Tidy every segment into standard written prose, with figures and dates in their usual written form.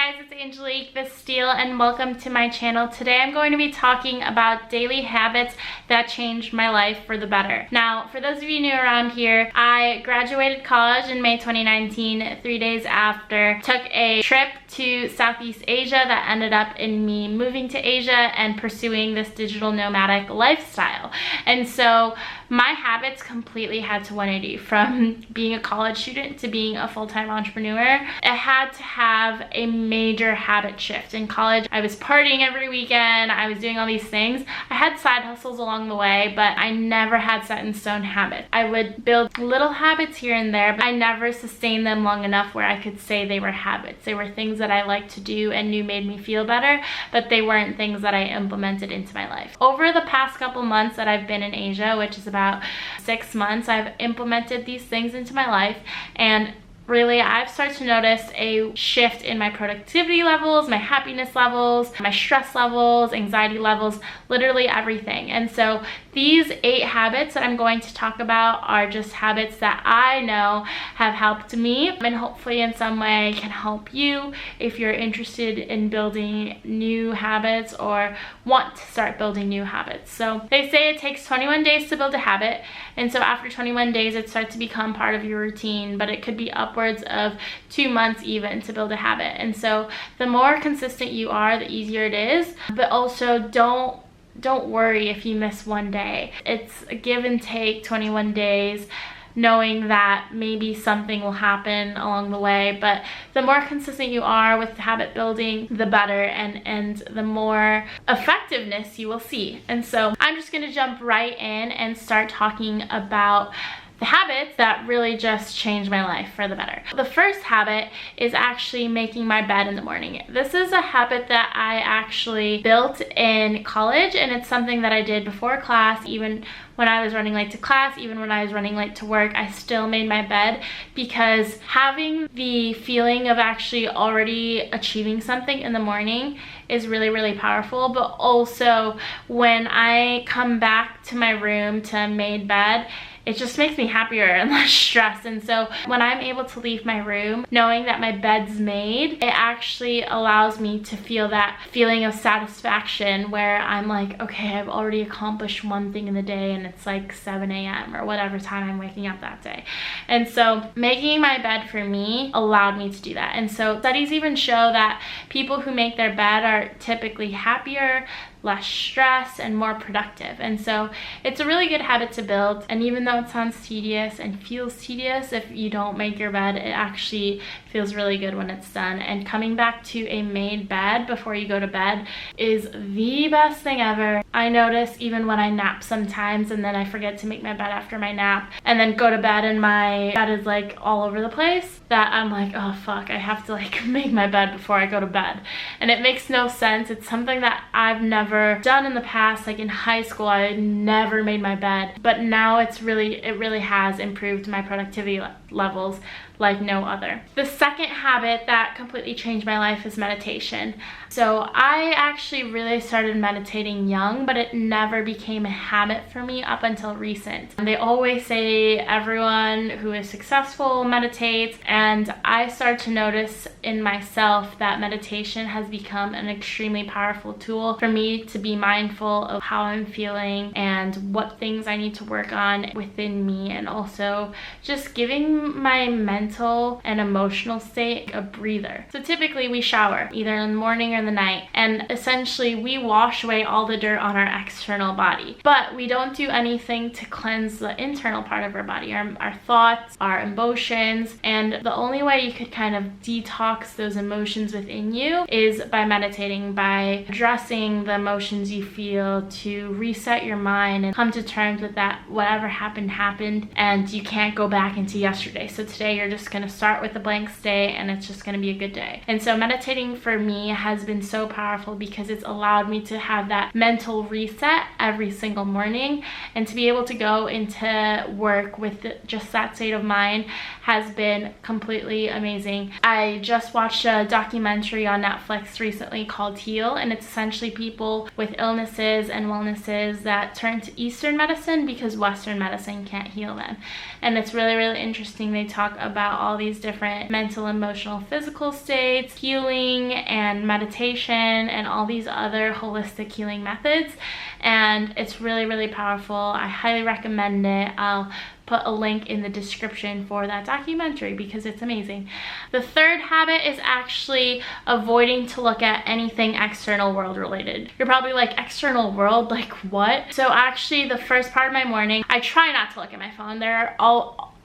guys, it's Angelique, the Steel, and welcome to my channel. Today I'm going to be talking about daily habits that changed my life for the better. Now, for those of you new around here, I graduated college in May 2019, 3 days after. Took a trip to Southeast Asia that ended up in me moving to Asia and pursuing this digital nomadic lifestyle. And so my habits completely had to 180 from being a college student to being a full-time entrepreneur. I had to have a major habit shift. In college, I was partying every weekend, I was doing all these things. I had side hustles along the way, but I never had set in stone habits. I would build little habits here and there, but I never sustained them long enough where I could say they were habits. They were things that I liked to do and knew made me feel better, but they weren't things that I implemented into my life. Over the past couple months that I've been in Asia, which is about 6 months, I've implemented these things into my life, and really, I've started to notice a shift in my productivity levels, my happiness levels, my stress levels, anxiety levels, literally everything. And so these 8 habits that I'm going to talk about are just habits that I know have helped me and hopefully in some way can help you if you're interested in building new habits or want to start building new habits. So they say it takes 21 days to build a habit, and so after 21 days it starts to become part of your routine, but it could be upwards of 2 months even to build a habit. And so the more consistent you are, the easier it is. But also don't worry if you miss one day. It's a give and take 21 days, knowing that maybe something will happen along the way. But the more consistent you are with habit building, the better, and the more effectiveness you will see. And so I'm just going to jump right in and start talking about the habits that really just changed my life for the better. The first habit is actually making my bed in the morning. This is a habit that I actually built in college, and it's something that I did before class. Even when I was running late to class, even when I was running late to work, I still made my bed, because having the feeling of actually already achieving something in the morning is really, really powerful. But also when I come back to my room to made bed, it just makes me happier and less stressed. And so when I'm able to leave my room knowing that my bed's made, it actually allows me to feel that feeling of satisfaction where I'm like, okay, I've already accomplished one thing in the day, and it's like 7 a.m. or whatever time I'm waking up that day. And so making my bed for me allowed me to do that. And so studies even show that people who make their bed are typically happier, less stress, and more productive. And so it's a really good habit to build. And even though it sounds tedious and feels tedious if you don't make your bed, it actually feels really good when it's done. And coming back to a made bed before you go to bed is the best thing ever. I notice even when I nap sometimes and then I forget to make my bed after my nap and then go to bed and my bed is like all over the place, that I'm like, oh fuck, I have to like make my bed before I go to bed. And it makes no sense. It's something that I've never done in the past. Like in high school, I never made my bed, but now it really has improved my productivity levels like no other. The second habit that completely changed my life is meditation. So I actually really started meditating young, but it never became a habit for me up until recent. They always say everyone who is successful meditates, and I start to notice in myself that meditation has become an extremely powerful tool for me to be mindful of how I'm feeling and what things I need to work on within me, and also just giving my mental and emotional state a breather. So typically we shower either in the morning or in the night, and essentially we wash away all the dirt on our external body, but we don't do anything to cleanse the internal part of our body, our thoughts, our emotions. And the only way you could kind of detox those emotions within you is by meditating, by addressing the emotions you feel, to reset your mind and come to terms with that whatever happened, and you can't go back into yesterday. So today you're just going to start with a blank slate, and it's just going to be a good day. And so meditating for me has been so powerful because it's allowed me to have that mental reset every single morning, and to be able to go into work with just that state of mind has been completely amazing. I just watched a documentary on Netflix recently called Heal, and it's essentially people with illnesses and wellnesses that turn to Eastern medicine because Western medicine can't heal them. And it's really, really interesting interesting. They talk about all these different mental, emotional, physical states, healing and meditation, and all these other holistic healing methods. And it's really, really powerful. I highly recommend it. I'll put a link in the description for that documentary because it's amazing. The third habit is actually avoiding to look at anything external world related. You're probably like, external world, like what? So actually the first part of my morning, I try not to look at my phone.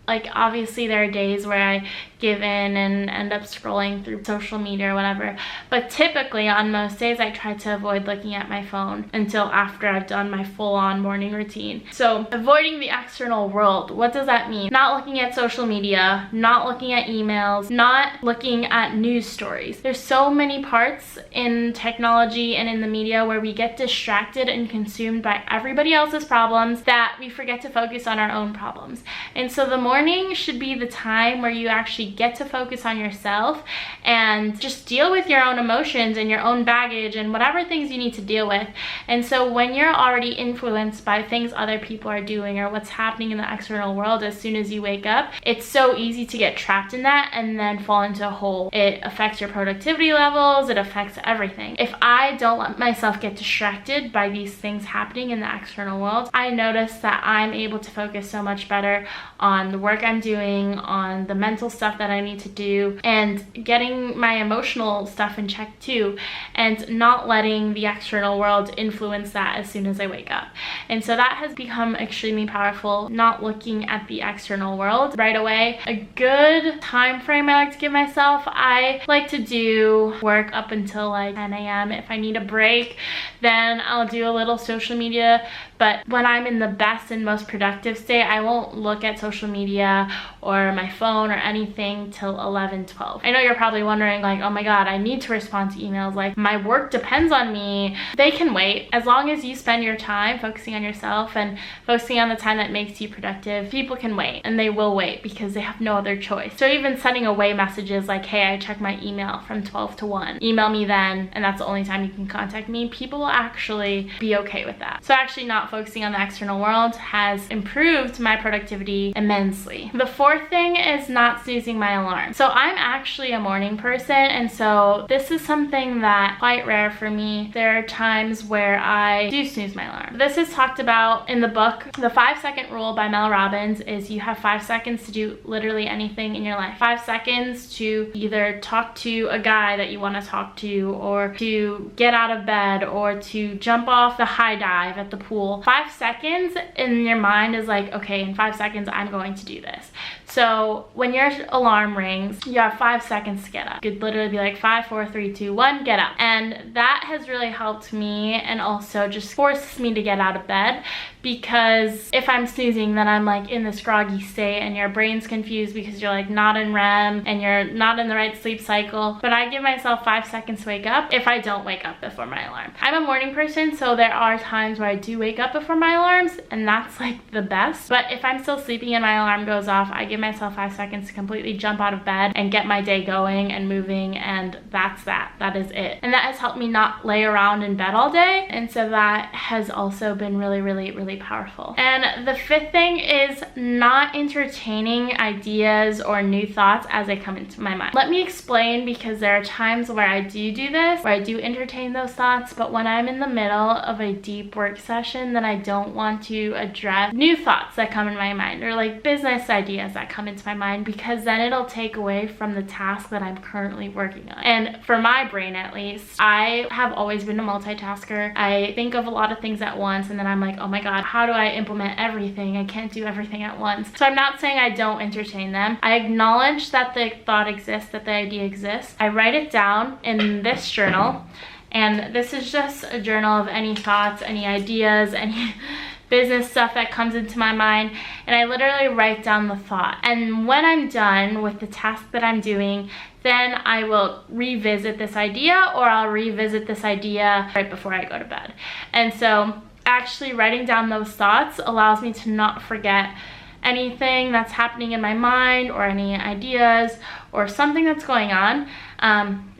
Obviously there are days where I give in and end up scrolling through social media or whatever, but typically on most days I try to avoid looking at my phone until after I've done my full-on morning routine. So avoiding the external world, what does that mean? Not looking at social media, not looking at emails, not looking at news stories. There's so many parts in technology and in the media where we get distracted and consumed by everybody else's problems that we forget to focus on our own problems. And so the morning should be the time where you actually get to focus on yourself and just deal with your own emotions and your own baggage and whatever things you need to deal with. And so when you're already influenced by things other people are doing or what's happening in the external world, as soon as you wake up, it's so easy to get trapped in that and then fall into a hole. It affects your productivity levels, it affects everything. If I don't let myself get distracted by these things happening in the external world, I notice that I'm able to focus so much better on the work I'm doing, on the mental stuff that I need to do, and getting my emotional stuff in check too, and not letting the external world influence that as soon as I wake up. And so that has become extremely powerful, not looking at the external world right away. A good time frame I like to give myself, I like to do work up until like 10 a.m. If I need a break, then I'll do a little social media. But when I'm in the best and most productive state, I won't look at social media or my phone or anything till 11, 12. I know you're probably wondering like, oh my God, I need to respond to emails. Like, my work depends on me. They can wait. As long as you spend your time focusing on yourself and focusing on the time that makes you productive, people can wait, and they will wait because they have no other choice. So even sending away messages like, hey, I check my email from 12 to 1. Email me then, and that's the only time you can contact me. People will actually be okay with that. So actually not focusing on the external world has improved my productivity immensely. The fourth thing is not snoozing my alarm. So I'm actually a morning person, and so this is something that's quite rare for me. There are times where I do snooze my alarm. This is talked about in the book. The 5-second rule by Mel Robbins is you have 5 seconds to do literally anything in your life. 5 seconds to either talk to a guy that you want to talk to, or to get out of bed, or to jump off the high dive at the pool. 5 seconds in your mind is like, okay, in 5 seconds I'm going to do this. So when your alarm rings, you have 5 seconds to get up. You could literally be like 5, 4, 3, 2, 1, get up. And that has really helped me, and also just forces me to get out of bed, because if I'm snoozing, then I'm like in this groggy state and your brain's confused because you're like not in REM and you're not in the right sleep cycle. But I give myself 5 seconds to wake up if I don't wake up before my alarm. I'm a morning person, so there are times where I do wake up before my alarms, and that's like the best. But if I'm still sleeping and my alarm goes off, I give myself 5 seconds to completely jump out of bed and get my day going and moving, and that's that. That is it. And that has helped me not lay around in bed all day, and so that has also been really, really, really powerful. And the fifth thing is not entertaining ideas or new thoughts as they come into my mind. Let me explain, because there are times where I do this, where I do entertain those thoughts, but when I'm in the middle of a deep work session, then I don't want to address new thoughts that come in my mind, or like business ideas that come into my mind, because then it'll take away from the task that I'm currently working on. And for my brain, at least, I have always been a multitasker. I think of a lot of things at once, and then I'm like, oh my God, how do I implement everything? I can't do everything at once. So I'm not saying I don't entertain them. I acknowledge that the thought exists, that the idea exists. I write it down in this journal, and this is just a journal of any thoughts, any ideas, any business stuff that comes into my mind, and I literally write down the thought. And when I'm done with the task that I'm doing, then I will revisit this idea, or I'll revisit this idea right before I go to bed. And so actually writing down those thoughts allows me to not forget anything that's happening in my mind, or any ideas or something that's going on.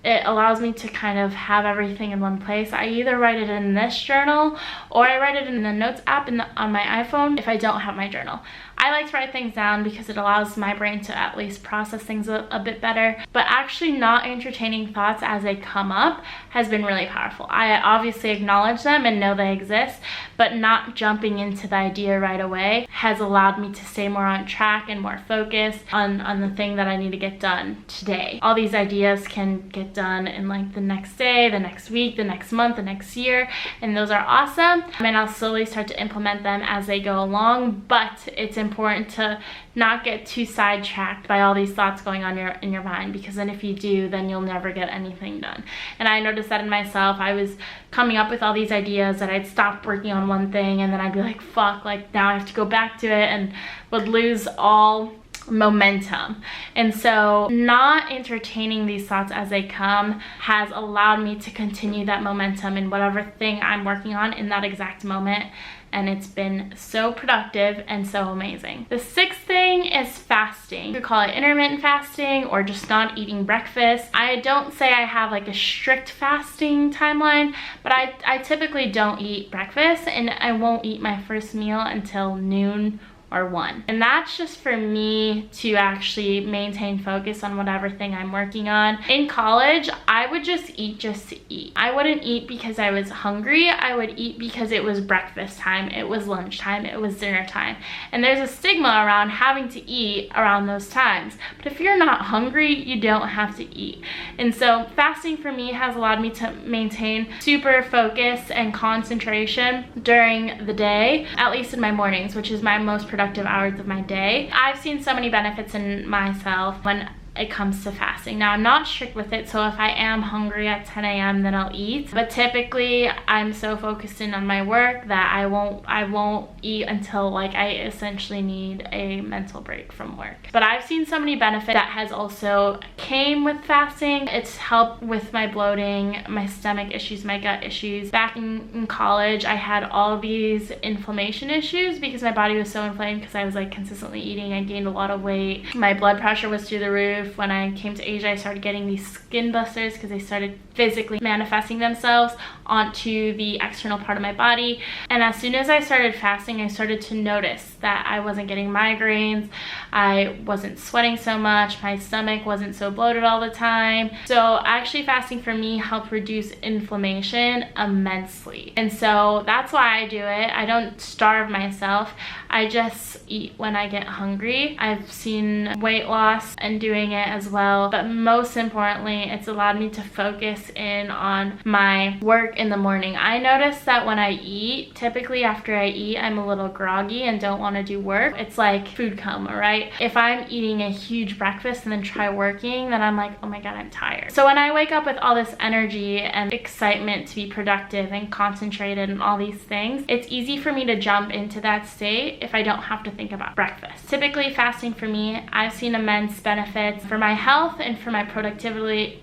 It allows me to kind of have everything in one place. I either write it in this journal, or I write it in the notes app on my iPhone if I don't have my journal. I like to write things down because it allows my brain to at least process things a bit better. But actually not entertaining thoughts as they come up has been really powerful. I obviously acknowledge them and know they exist, but not jumping into the idea right away has allowed me to stay more on track and more focused on the thing that I need to get done today. All these ideas can get done in like the next day, the next week, the next month, the next year, and those are awesome. And I'll slowly start to implement them as they go along, but it's important to not get too sidetracked by all these thoughts going on in your mind, because then if you do, then you'll never get anything done. And I noticed that in myself. I was coming up with all these ideas that I'd stop working on one thing and then I'd be like, fuck, like now I have to go back to it, and would lose all momentum. And so not entertaining these thoughts as they come has allowed me to continue that momentum in whatever thing I'm working on in that exact moment. And it's been so productive and so amazing. The sixth thing is fasting. You could call it intermittent fasting or just not eating breakfast. I don't say I have like a strict fasting timeline, but I typically don't eat breakfast, and I won't eat my first meal until noon or 1. And that's just for me to actually maintain focus on whatever thing I'm working on. In college, I would just eat to eat. I wouldn't eat because I was hungry. I would eat because it was breakfast time, it was lunchtime, it was dinner time. And there's a stigma around having to eat around those times. But if you're not hungry, you don't have to eat. And so fasting for me has allowed me to maintain super focus and concentration during the day, at least in my mornings, which is my most productive hours of my day. I've seen so many benefits in myself when it comes to fasting. Now, I'm not strict with it, so if I am hungry at 10 a.m. then I'll eat. But typically, I'm so focused in on my work that I won't eat until like I essentially need a mental break from work. But I've seen so many benefits that has also came with fasting. It's helped with my bloating, my stomach issues, my gut issues. Back in college, I had all these inflammation issues because my body was so inflamed because I was like consistently eating. I gained a lot of weight. My blood pressure was through the roof. When I came to Asia, I started getting these skin blisters because they started physically manifesting themselves onto the external part of my body. And as soon as I started fasting, I started to notice that I wasn't getting migraines, I wasn't sweating so much, my stomach wasn't so bloated all the time. So actually fasting for me helped reduce inflammation immensely. And so that's why I do it. I don't starve myself. I just eat when I get hungry. I've seen weight loss and doing it as well. But most importantly, it's allowed me to focus in on my work in the morning. I notice that when I eat, typically after I eat, I'm a little groggy and don't want to do work. It's like food coma, right? If I'm eating a huge breakfast and then try working, then I'm like, oh my God, I'm tired. So when I wake up with all this energy and excitement to be productive and concentrated and all these things, it's easy for me to jump into that state if I don't have to think about breakfast. Typically fasting for me, I've seen immense benefits for my health and for my productivity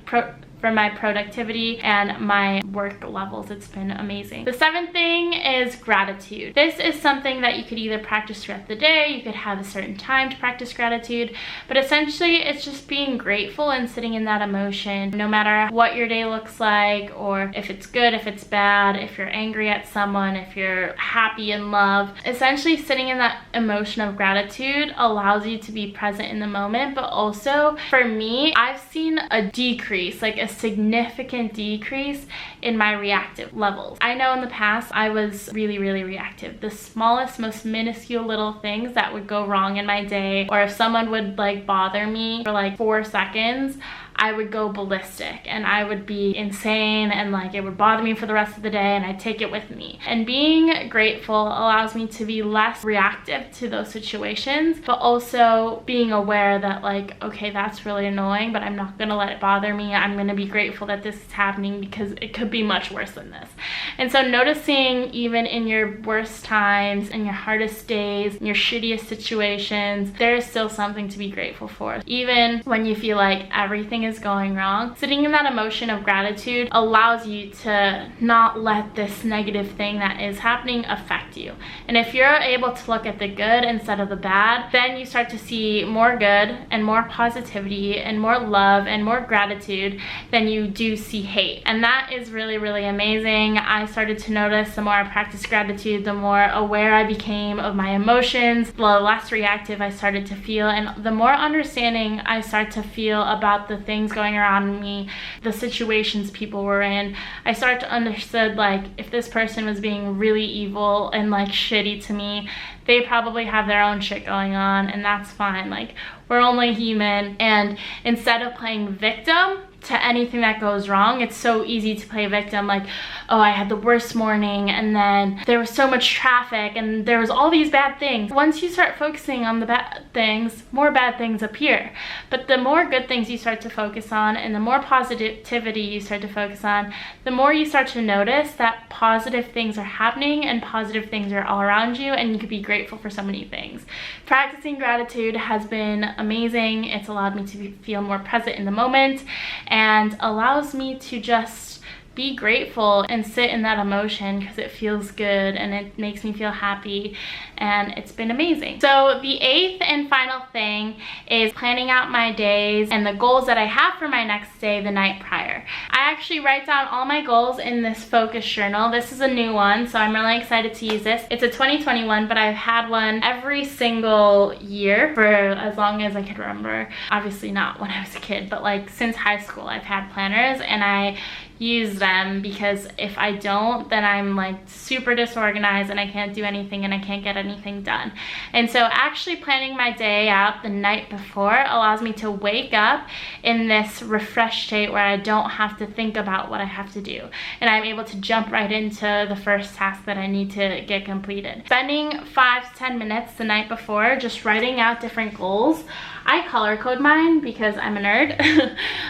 and my work levels. It's been amazing. The seventh thing is gratitude. This is something that you could either practice throughout the day, you could have a certain time to practice gratitude, but essentially it's just being grateful and sitting in that emotion, no matter what your day looks like, or if it's good, if it's bad, if you're angry at someone, if you're happy in love. Essentially sitting in that emotion of gratitude allows you to be present in the moment, but also for me, I've seen a decrease, like a significant decrease in my reactive levels. I know in the past I was really reactive. The smallest, most minuscule little things that would go wrong in my day, or if someone would like bother me for like 4 seconds, I would go ballistic and I would be insane, and like it would bother me for the rest of the day and I'd take it with me. And being grateful allows me to be less reactive to those situations, but also being aware that like, okay, that's really annoying, but I'm not gonna let it bother me. I'm gonna be grateful that this is happening because it could be much worse than this. And so noticing even in your worst times, in your hardest days, in your shittiest situations, there is still something to be grateful for. Even when you feel like everything is is going wrong, sitting in that emotion of gratitude allows you to not let this negative thing that is happening affect you. And if you're able to look at the good instead of the bad, then you start to see more good and more positivity and more love and more gratitude than you do see hate. And that is really, really amazing. I started to notice the more I practiced gratitude, the more aware I became of my emotions, the less reactive I started to feel, and the more understanding I start to feel about the things going around me, the situations people were in. I start to understand, like, if this person was being really evil and like shitty to me, they probably have their own shit going on, and that's fine. Like, we're only human. And instead of playing victim to anything that goes wrong, it's so easy to play victim, like, oh, I had the worst morning, and then there was so much traffic, and there was all these bad things. Once you start focusing on the bad things, more bad things appear. But the more good things you start to focus on, and the more positivity you start to focus on, the more you start to notice that positive things are happening and positive things are all around you, and you could be grateful for so many things. Practicing gratitude has been amazing. It's allowed me to feel more present in the moment, and allows me to just be grateful and sit in that emotion because it feels good and it makes me feel happy, and it's been amazing. So the 8th and final thing is planning out my days and the goals that I have for my next day the night prior. I actually write down all my goals in this focus journal. This is a new one, so I'm really excited to use this. It's a 2021, but I've had one every single year for as long as I could remember. Obviously not when I was a kid, but like since high school I've had planners, and I use them because if I don't, then I'm like super disorganized and I can't do anything and I can't get anything done. And so actually planning my day out the night before allows me to wake up in this refreshed state where I don't have to think about what I have to do, and I'm able to jump right into the first task that I need to get completed. Spending 5 to 10 minutes the night before just writing out different goals. I color code mine because I'm a nerd,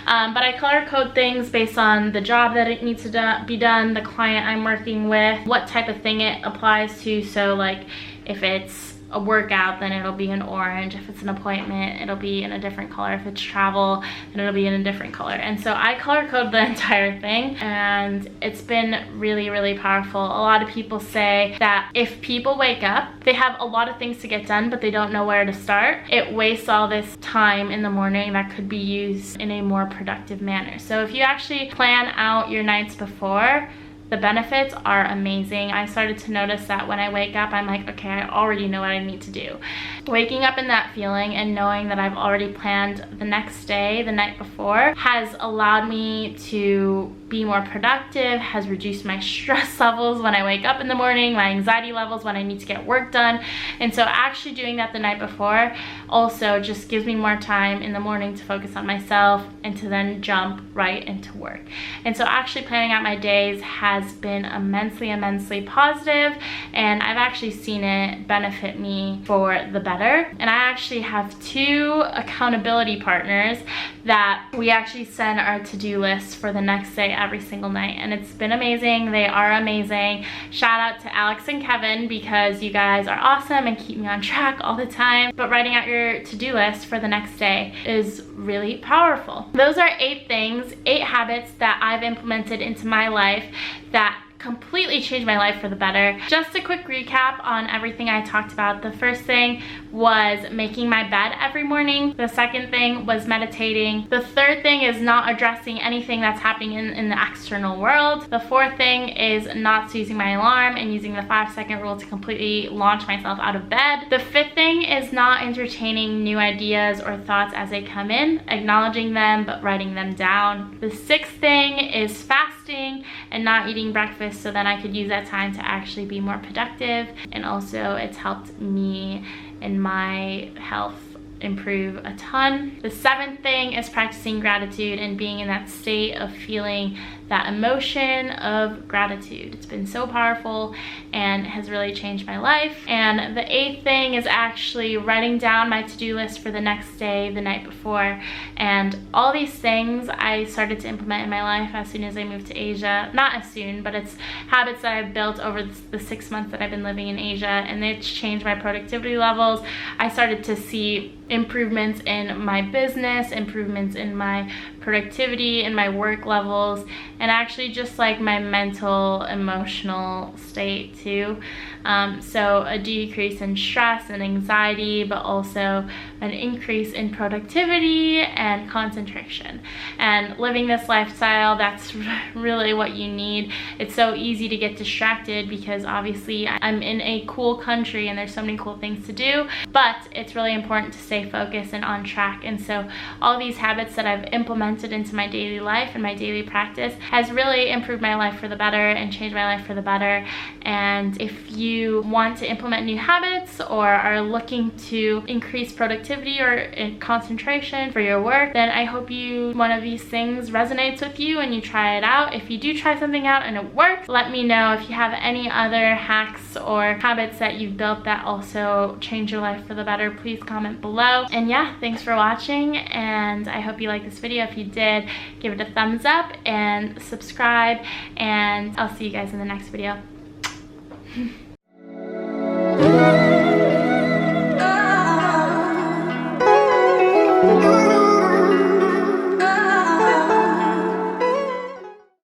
but I color code things based on the job that it needs to be done, the client I'm working with, what type of thing it applies to. So like if it's a workout, then it'll be in orange. If it's an appointment, it'll be in a different color. If it's travel, then it'll be in a different color. And so I color code the entire thing, and it's been really, really powerful. A lot of people say that if people wake up, they have a lot of things to get done, but they don't know where to start. It wastes all this time in the morning that could be used in a more productive manner. So if you actually plan out your nights before, the benefits are amazing. I started to notice that when I wake up, I'm like, okay, I already know what I need to do. Waking up in that feeling and knowing that I've already planned the next day, the night before, has allowed me to be more productive, has reduced my stress levels when I wake up in the morning, my anxiety levels when I need to get work done. And so actually doing that the night before also just gives me more time in the morning to focus on myself and to then jump right into work. And so actually planning out my days has been immensely, immensely positive, and I've actually seen it benefit me for the better. And I actually have 2 accountability partners that we actually send our to-do list for the next day every single night, and it's been amazing. They are amazing. Shout out to Alex and Kevin because you guys are awesome and keep me on track all the time. But writing out your to-do list for the next day is really powerful. Those are 8 things, 8 habits that I've implemented into my life that completely changed my life for the better. Just a quick recap on everything I talked about. The first thing was making my bed every morning. The second thing was meditating. The third thing is not addressing anything that's happening in the external world. The fourth thing is not snoozing my alarm and using the 5-second rule to completely launch myself out of bed. The fifth thing is not entertaining new ideas or thoughts as they come in, acknowledging them but writing them down. The sixth thing is fasting and not eating breakfast, so then I could use that time to actually be more productive. And also it's helped me in my health improve a ton. The seventh thing is practicing gratitude and being in that state of feeling that emotion of gratitude. It's been so powerful and has really changed my life. And the 8th thing is actually writing down my to-do list for the next day, the night before. And all these things I started to implement in my life as soon as I moved to Asia. Not as soon, but it's habits that I've built over the 6 months that I've been living in Asia, and it's changed my productivity levels. I started to see improvements in my business, improvements in my productivity, in my work levels, and actually just like my mental, emotional state too. So a decrease in stress and anxiety, but also an increase in productivity and concentration. And living this lifestyle, that's really what you need. It's so easy to get distracted because obviously I'm in a cool country and there's so many cool things to do, but it's really important to stay focused and on track. And so all these habits that I've implemented into my daily life and my daily practice has really improved my life for the better and changed my life for the better. And if you want to implement new habits or are looking to increase productivity or concentration for your work, then I hope one of these things resonates with you and you try it out. If you do try something out and it works, let me know. If you have any other hacks or habits that you've built that also change your life for the better, please comment below. And yeah, thanks for watching, and I hope you liked this video. If you did, give it a thumbs up and subscribe, and I'll see you guys in the next video.